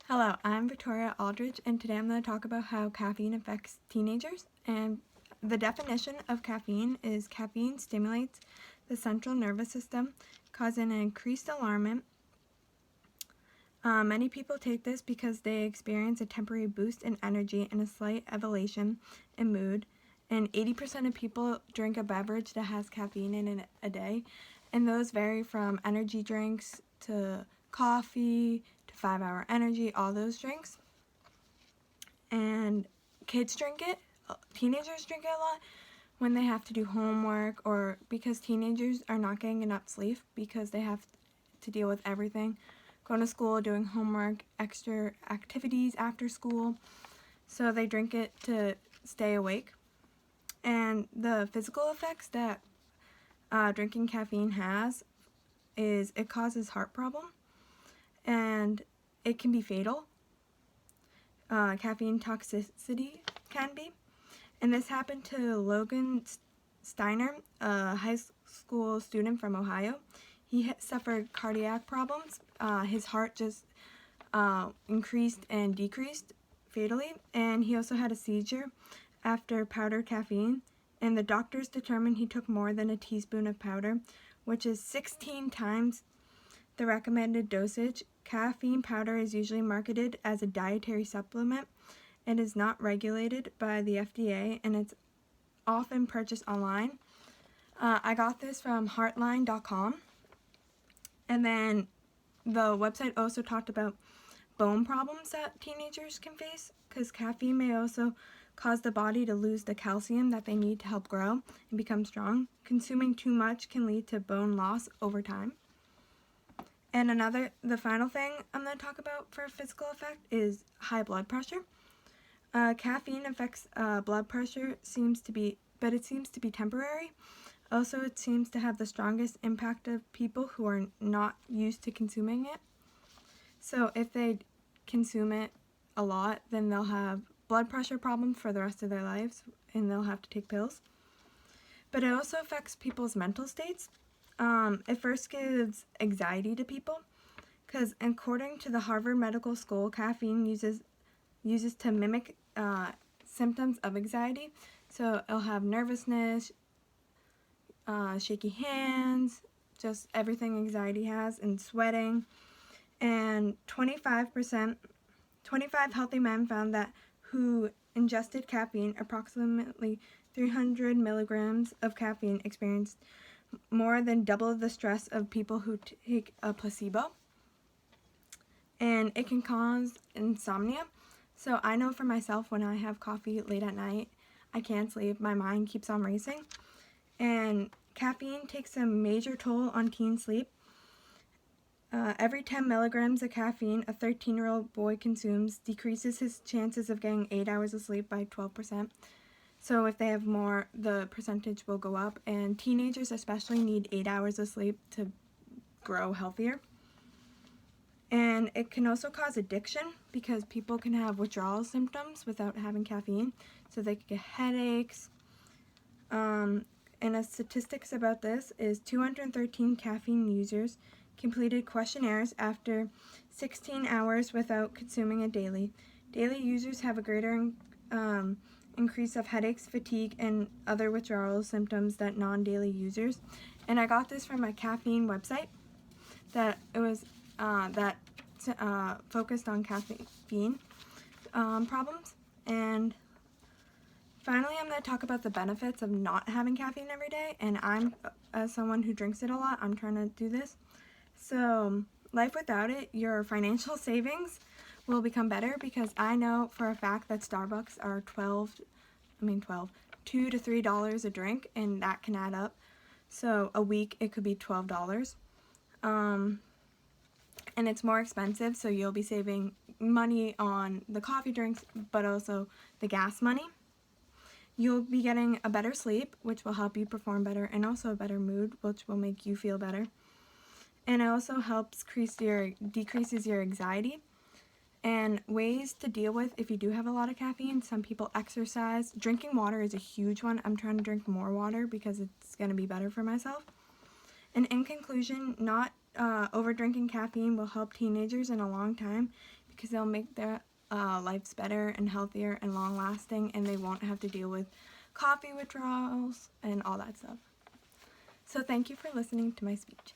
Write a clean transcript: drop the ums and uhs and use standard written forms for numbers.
Hello, I'm Victoria Aldridge, and today I'm going to talk about how caffeine affects teenagers. And the definition of caffeine is caffeine stimulates the central nervous system, causing an increased alarmment. Many people take this because they experience a temporary boost in energy and a slight elevation in mood. And 80% of people drink a beverage that has caffeine in it a day. And those vary from energy drinks to coffee to 5-Hour Energy, all those drinks. And kids drink it, teenagers drink it a lot when they have to do homework or because teenagers are not getting enough sleep because they have to deal with everything, going to school, doing homework, extra activities after school, so they drink it to stay awake. And the physical effects that drinking caffeine has is it causes heart problem and it can be fatal. Caffeine toxicity can be. And this happened to Logan Steiner, a high school student from Ohio. He suffered cardiac problems. His heart just increased and decreased fatally, and he also had a seizure after powdered caffeine. And the doctors determined he took more than a teaspoon of powder, which is 16 times the recommended dosage. Caffeine powder is usually marketed as a dietary supplement and is not regulated by the FDA, and it's often purchased online. I got this from heartline.com, and then the website also talked about bone problems that teenagers can face because caffeine may also cause the body to lose the calcium that they need to help grow and become strong. Consuming too much can lead to bone loss over time. And the final thing I'm going to talk about for physical effect is high blood pressure. Caffeine affects blood pressure, but it seems to be temporary. Also, it seems to have the strongest impact of people who are not used to consuming it. So if they consume it a lot, then they'll have blood pressure problems for the rest of their lives, and they'll have to take pills. But it also affects people's mental states. It first gives anxiety to people, because according to the Harvard Medical School, caffeine uses to mimic symptoms of anxiety. So it'll have nervousness, shaky hands, just everything anxiety has, and sweating. And 25 healthy men found that who ingested caffeine, approximately 300 milligrams of caffeine, experienced more than double the stress of people who take a placebo. And it can cause insomnia. So I know for myself, when I have coffee late at night, I can't sleep. My mind keeps on racing. And caffeine takes a major toll on teen sleep. Every 10 milligrams of caffeine a 13-year-old boy consumes decreases his chances of getting 8 hours of sleep by 12%. So if they have more, the percentage will go up. And teenagers especially need 8 hours of sleep to grow healthier. And it can also cause addiction because people can have withdrawal symptoms without having caffeine. So they can get headaches. And the statistics about this is 213 caffeine users completed questionnaires after 16 hours without consuming it daily. Daily users have a greater increase of headaches, fatigue, and other withdrawal symptoms than non-daily users. And I got this from a caffeine website that it was focused on caffeine problems. And finally, I'm going to talk about the benefits of not having caffeine every day. And I'm, as someone who drinks it a lot, I'm trying to do this. So, life without it, your financial savings will become better because I know for a fact that Starbucks are $2 to $3 a drink, and that can add up. So, a week it could be $12. And it's more expensive, so you'll be saving money on the coffee drinks, but also the gas money. You'll be getting a better sleep, which will help you perform better, and also a better mood, which will make you feel better. And it also helps decreases your anxiety. And ways to deal with if you do have a lot of caffeine: some people exercise. Drinking water is a huge one. I'm trying to drink more water because it's going to be better for myself. And in conclusion, not over drinking caffeine will help teenagers in a long time because they'll make their lives better and healthier and long lasting, and they won't have to deal with coffee withdrawals and all that stuff. So thank you for listening to my speech.